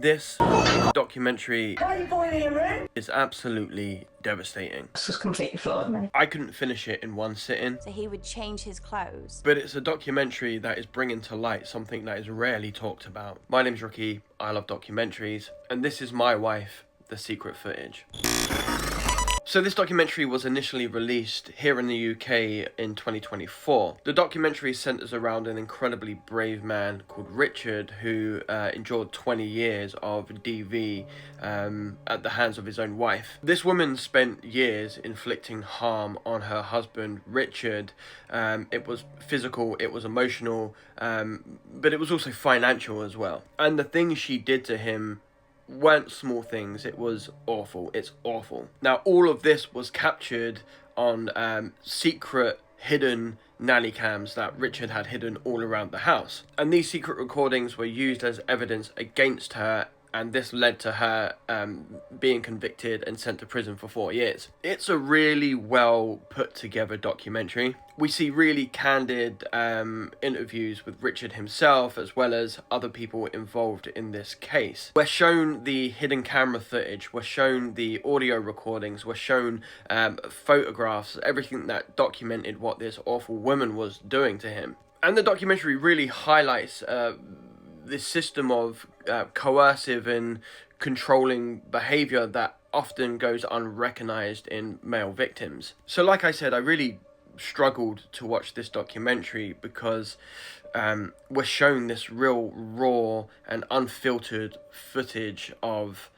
This documentary is absolutely devastating. This was completely flawed, man. I couldn't finish it in one sitting. So he would change his clothes. But it's a documentary that is bringing to light something that is rarely talked about. My name's Ricky, I love documentaries, and this is my wife, The Secret Footage. So this documentary was initially released here in the UK in 2024. The documentary centres around an incredibly brave man called Richard who endured 20 years of DV at the hands of his own wife. This woman spent years inflicting harm on her husband, Richard. It was physical, it was emotional, but it was also financial as well. And the things she did to him weren't small things. It was awful. It's awful. Now, all of this was captured on secret, hidden nanny cams that Richard had hidden all around the house. And these secret recordings were used as evidence against her, and this led to her being convicted and sent to prison for 4 years. It's a really well put together documentary. We see really candid interviews with Richard himself as well as other people involved in this case. We're shown the hidden camera footage, we're shown the audio recordings, we're shown photographs, everything that documented what this awful woman was doing to him. And the documentary really highlights this system of coercive and controlling behaviour that often goes unrecognised in male victims. So like I said, I really struggled to watch this documentary because we're shown this real raw and unfiltered footage of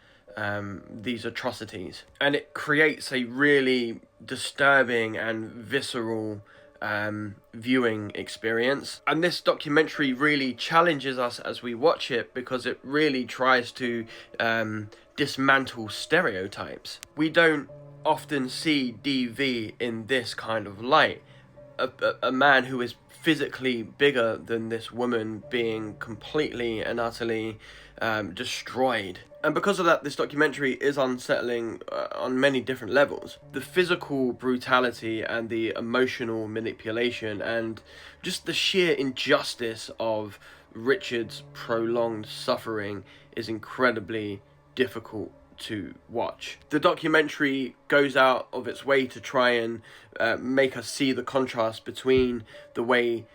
these atrocities. And it creates a really disturbing and visceral viewing experience. And this documentary really challenges us as we watch it because it really tries to dismantle stereotypes. We don't often see DV in this kind of light. A man who is physically bigger than this woman being completely and utterly destroyed. And because of that, this documentary is unsettling on many different levels. The physical brutality and the emotional manipulation and just the sheer injustice of Richard's prolonged suffering is incredibly difficult to watch. The documentary goes out of its way to try and make us see the contrast between the way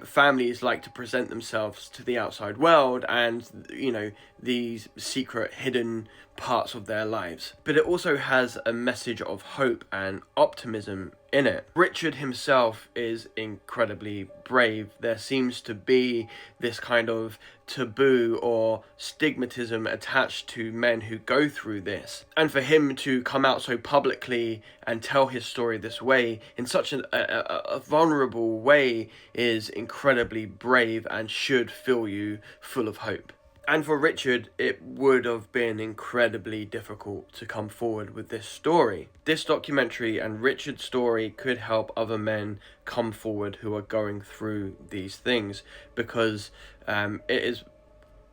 families like to present themselves to the outside world and, you know, these secret hidden parts of their lives. But it also has a message of hope and optimism in it. Richard himself is incredibly brave. There seems to be this kind of taboo or stigmatism attached to men who go through this. And for him to come out so publicly and tell his story this way, in such a vulnerable way, is incredibly brave and should fill you full of hope. And for Richard, it would have been incredibly difficult to come forward with this story. This documentary and Richard's story could help other men come forward who are going through these things, because it is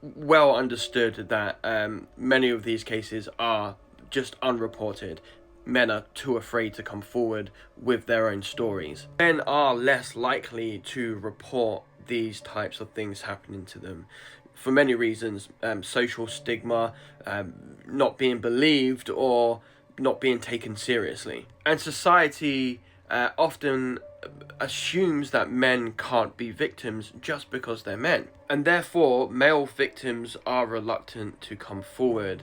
well understood that many of these cases are just unreported. Men are too afraid to come forward with their own stories. Men are less likely to report these types of things happening to them for many reasons. Social stigma, not being believed, or not being taken seriously. And society often assumes that men can't be victims just because they're men. And therefore, male victims are reluctant to come forward.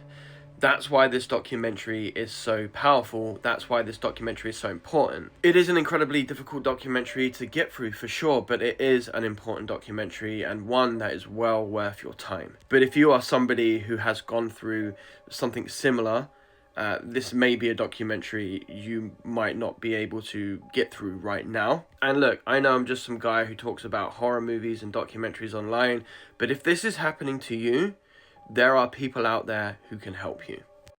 That's why this documentary is so powerful. That's why this documentary is so important. It is an incredibly difficult documentary to get through for sure, but it is an important documentary and one that is well worth your time. But if you are somebody who has gone through something similar, this may be a documentary you might not be able to get through right now. And look, I know I'm just some guy who talks about horror movies and documentaries online, but if this is happening to you, there are people out there who can help you.